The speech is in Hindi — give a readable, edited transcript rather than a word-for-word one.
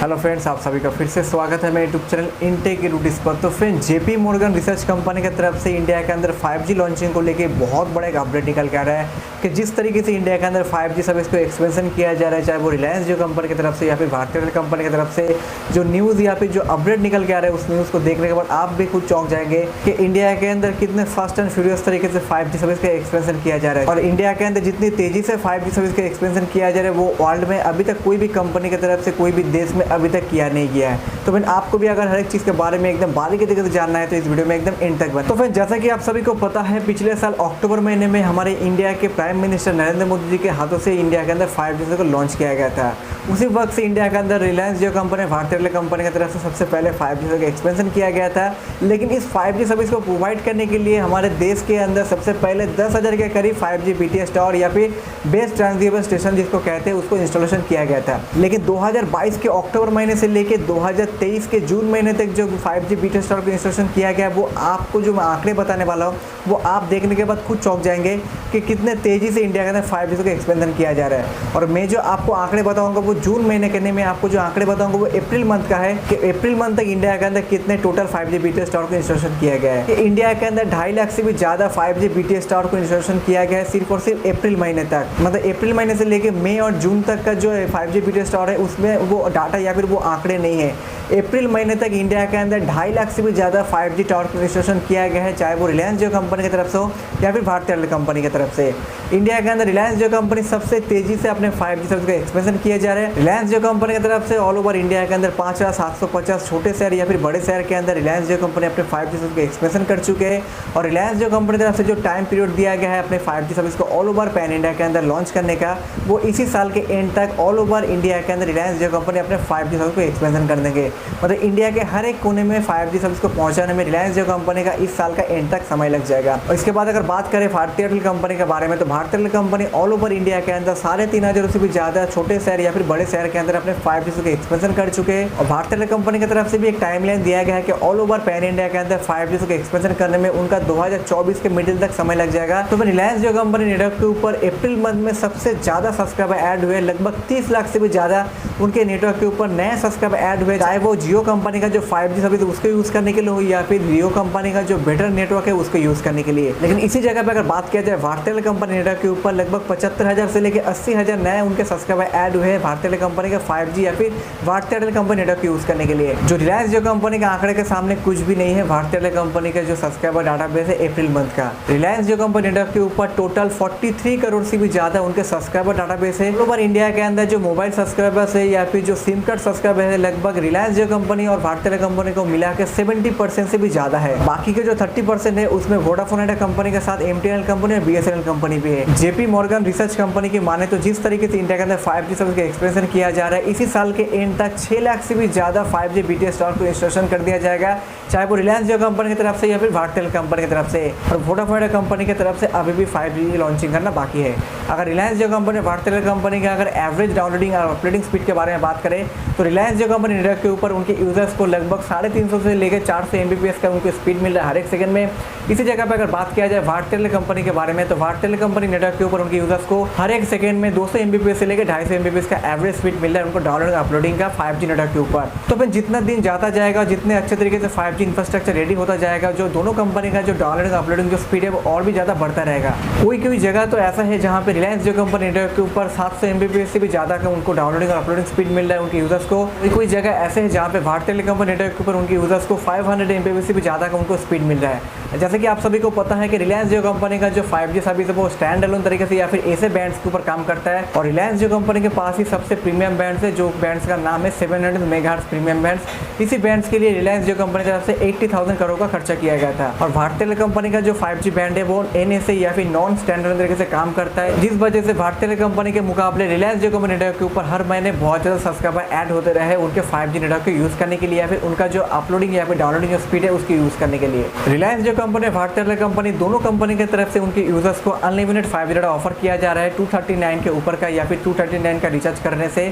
हेलो फ्रेंड्स, आप सभी का फिर से स्वागत है मेरे यूट्यूब चैनल इनटेक रूटीज पर। तो friend, JP Morgan research company की तरफ से इंडिया के अंदर 5G लॉन्चिंग को लेके बहुत बड़ा एक अपडेट निकल के आ रहा है कि जिस तरीके से इंडिया के अंदर 5G सर्विस को एक्सपेंशन किया जा रहा है, चाहे वो रिलायंस जो कंपनी की तरफ से या फिर भारतीय एयरटेल कंपनी की तरफ से जो न्यूज़ या फिर जो अपडेट निकल के आ रहा है, उस न्यूज़ को देखने के बाद आप भी खुद चौंक जाएंगे कि इंडिया के अंदर कितने फास्ट एंड फ्यूरियस तरीके से 5G सर्विस का एक्सपेंशन किया जा रहा है। और इंडिया के अंदर जितनी तेजी से 5G सर्विस का एक्सपेंशन किया जा रहा है, वो वर्ल्ड में अभी तक कोई भी कंपनी की तरफ से कोई भी देश में अभी तक किया नहीं गया है। तो फिर आपको भी अगर हर एक चीज़ के बारे में एकदम बारीकी तरीके से जानना है तो इस वीडियो में एकदम एंड तक बने। तो फिर जैसा कि आप सभी को पता है, पिछले साल अक्टूबर महीने में हमारे इंडिया के प्राइम मिनिस्टर नरेंद्र मोदी जी के हाथों से इंडिया के अंदर 5G को लॉन्च किया गया था। उसी वक्त से इंडिया के अंदर रिलायंस जो कंपनी, भारतीय एयरटेल कंपनी की तरफ से सबसे पहले 5G का एक्सपेंशन किया गया था। लेकिन इस 5G सर्विस को प्रोवाइड करने के लिए हमारे देश के अंदर सबसे पहले 10,000 के करीब 5G BTS टावर या फिर बेस ट्रांससीवर स्टेशन जिसको कहते हैं, उसको इंस्टॉलेशन किया गया था। लेकिन 2022 के अक्टूबर महीने से लेकर 2023 के जून महीने तक जो 5G BTS टावर को इंस्टॉलेशन किया गया, वो आपको जो मैं आंकड़े बताने वाला हूँ वो आप देखने के बाद खुद चौंक जाएंगे कि कितने तेजी से इंडिया के अंदर 5G का एक्सपेंशन किया जा रहा है। और मैं जो आपको आंकड़े बताऊंगा वो जून महीने के में आपको जो आंकड़े बताऊंगा वो अप्रैल मंथ का है कि अप्रैल मंथ तक इंडिया के अंदर कितने टोटल 5G BTS टावर को इंस्टॉलेशन किया गया है। इंडिया के अंदर 2.5 लाख से भी ज़्यादा 5G BTS टावर को इंस्टॉलेशन किया गया है सिर्फ और सिर्फ अप्रैल महीने तक। मतलब अप्रैल महीने से लेकर मई और जून तक का जो 5G BTS टावर है उसमें वो डाटा या फिर वो आंकड़े नहीं है। अप्रैल महीने तक इंडिया के अंदर 2.5 लाख से भी ज़्यादा 5G टावर को इंस्टॉलेशन किया गया है, चाहे वो रिलायंस जो कंपनी की तरफ से हो या फिर भारतीय एयरटेल कंपनी की तरफ से। इंडिया के अंदर रिलायंस जो कंपनी सबसे तेजी से अपने 5G सर्विस का एक्सपेंशन किए जा रहे हैं। रिलायंस जो कंपनी की तरफ से ऑल ओवर इंडिया के अंदर 5,750 छोटे शहर या फिर बड़े शहर के अंदर रिलायंस जो कंपनी अपने 5G सर्विस का एक्सपेंशन कर चुके हैं। और रिलायंस जो कंपनी की तरफ से जो टाइम पीरियड दिया गया है अपने 5G सर्विस को ऑल ओवर पैन इंडिया के अंदर लॉन्च करने का, वो इसी साल के एंड तक ऑल ओवर इंडिया के अंदर रिलायंस जो कंपनी अपने 5G सर्विस को एक्सपेंशन कर देंगे। मतलब इंडिया के हर एक कोने में 5G सर्विस को पहुंचाने में रिलायंस जो कंपनी का इस साल का एंड तक समय लग जाएगा। और इसके बाद अगर बात करें भारतीय एयरटेल कंपनी के बारे में, तो भारतीय Airtel company all over India के अंदर 3,500 से भी ज़्यादा छोटे शहर या फिर बड़े शहर के अंदर अपने 5G के एक्सपेंशन कर चुके हैं। और भारतीय एयरटेल कंपनी की तरफ से भी एक टाइमलाइन दिया गया है कि ऑल ओवर पैन इंडिया के अंदर 5G के एक्सपेंशन करने में उनका 2024 के मिडिल तक समय लग जाएगा। तो रिलायंस जो कंपनी नेटवर्क के ऊपर अप्रैल मंथ में सबसे ज़्यादा सब्सक्राइबर ऐड हुए, लगभग 30 लाख से भी ज़्यादा उनके नेटवर्क के ऊपर नए सब्सक्राइबर ऐड हुए, चाहे वो जियो कंपनी का जो 5G सर्विस उसको यूज़ करने के लिए हो या फिर जियो कंपनी का जो बेटर नेटवर्क है उसको यूज़ करने के लिए। लेकिन इसी जगह पे अगर बात किया जाए भारतीय एयरटेल कंपनी नेटवर्क के ऊपर, लगभग 75,000 से लेकर 80,000 नए उनके सब्सक्राइबर ऐड हुए हैं भारतीय एयरटेल कंपनी का 5G या फिर भारतीय एयरटेल कंपनी नेटवर्क यूज़ करने के लिए। जो रिलायंस जो कंपनी के आंकड़े के सामने कुछ भी नहीं है। भारतीय एयरटेल कंपनी का जो सब्सक्राइबर डाटाबेस है अप्रैल मंथ का, रिलायंस जो कंपनी नेटवर्क के ऊपर टोटल 43 करोड़ से भी ज़्यादा उनके सब्सक्राइबर डाटाबेस है। ओवर इंडिया के अंदर जो मोबाइल सब्सक्राइबर्स है या फिर जो सिम कार्ड सब्सक्राइबर है, लगभग रिलायंस जो कंपनी और भारतीय एयरटेल कंपनी को मिला के 70% से भी ज़्यादा है। बाकी के जो 30% है उसमें वोडाफोन आइडिया कंपनी के साथ MTNL कंपनी और BSNL कंपनी भी है। जेपी मॉर्गन रिसर्च कंपनी की माने तो जिस तरीके से इंडिया के अंदर 5G सर्विस का एक्सपेंशन किया जा रहा है, इसी साल के एंड तक 6 लाख से भी ज़्यादा 5G BTS टावर को इंस्टॉलेशन कर दिया जाएगा, चाहे वो रिलायंस जो कंपनी की तरफ से या फिर भारतीय एयरटेल कंपनी की तरफ से। और वोडाफोन आइडिया कंपनी की तरफ से अभी भी 5G लॉन्चिंग करना बाकी है। अगर रिलायंस जो कंपनी, भारतीय एयरटेल कंपनी का अगर एवरेज डाउनलोडिंग और अपलोडिंग स्पीड के बारे में बात करें, तो रिलायंस जो कंपनी नेटवर्क के ऊपर उनके यूजर्स को लगभग 350 से लेकर 400 MBPS का उनको स्पीड मिल रहा है हर एक सेकंड में। इसी जगह पर अगर बात किया जाए भारतीय एयरटेल कंपनी के बारे में, तो भारतीय एयरटेल कंपनी नेटवर्क के ऊपर उनके यूजर्स को हर एक सेकंड में 200 MBPS से लेकर 250 MBPS का एवरेज स्पीड मिल रहा है उनको डाउनलोडिंग अपलोडिंग का 5G नेटवर्क के ऊपर। तो फिर जितना दिन जाता जाएगा, जितने अच्छे तरीके से 5G इंफ्रास्ट्रक्चर रेडी होता जाएगा, जो दोनों कंपनी का जो डाउनलोडिंग अपलोडिंग जो स्पीड है वो और भी ज़्यादा बढ़ता रहेगा। कोई जगह तो ऐसा है जहाँ पे रिलायंस जो कंपनी नेटवर्क के ऊपर 700 MBPS से भी ज़्यादा का उनको डाउनलोडिंग और अपलोडिंग स्पीड मिल रहा है उनके यूजर्स को। कोई जगह ऐसे है जहाँ पे भारतीय एयरटेल कंपनी नेटवर्क के ऊपर उनके यूजर्स को 500 MBPS से भी ज़्यादा का उनको स्पीड मिल रहा है। जैसे कि आप सभी को पता है कि रिलायंस जो कंपनी का जो 5G सर्विस है वो स्टैंड अलोन तरीके से या फिर ऐसे बैंड्स के ऊपर काम करता है। और रिलायंस जो कंपनी के पास ही सबसे प्रीमियम बैंड्स है, जो बैंड्स का नाम है 700 मेगाहर्ट्ज प्रीमियम बैंड्स। इसी बैंड्स के लिए रिलायंस जो कंपनी की तरफ से 80,000 करोड़ का खर्चा किया गया था। और भारतीय एयरटेल कंपनी का जो 5G बैंड है वो NSA या फिर नॉन स्टैंड अलोन तरीके से काम करता है, जिस वजह से भारतीय एयरटेल कंपनी के मुकाबले रिलायंस जो कंपनी नेटवर्क के ऊपर हर महीने बहुत ज़्यादा सब्सक्राइबर ऐड होते रहे उनके 5G नेटवर्क को यूज़ करने के लिए या फिर उनका जो अपलोडिंग या फिर डाउनलोडिंग स्पीड है उसकी यूज़ करने के लिए। रिलायंस जो कंपनी, भारतीय एयरटेल कंपनी, दोनों कंपनी की तरफ से उनके यूजर्स को अनलिमिटेड 5G डाटा ऑफर किया जा रहा है 239 के ऊपर का या फिर 239 का रिचार्ज करने से।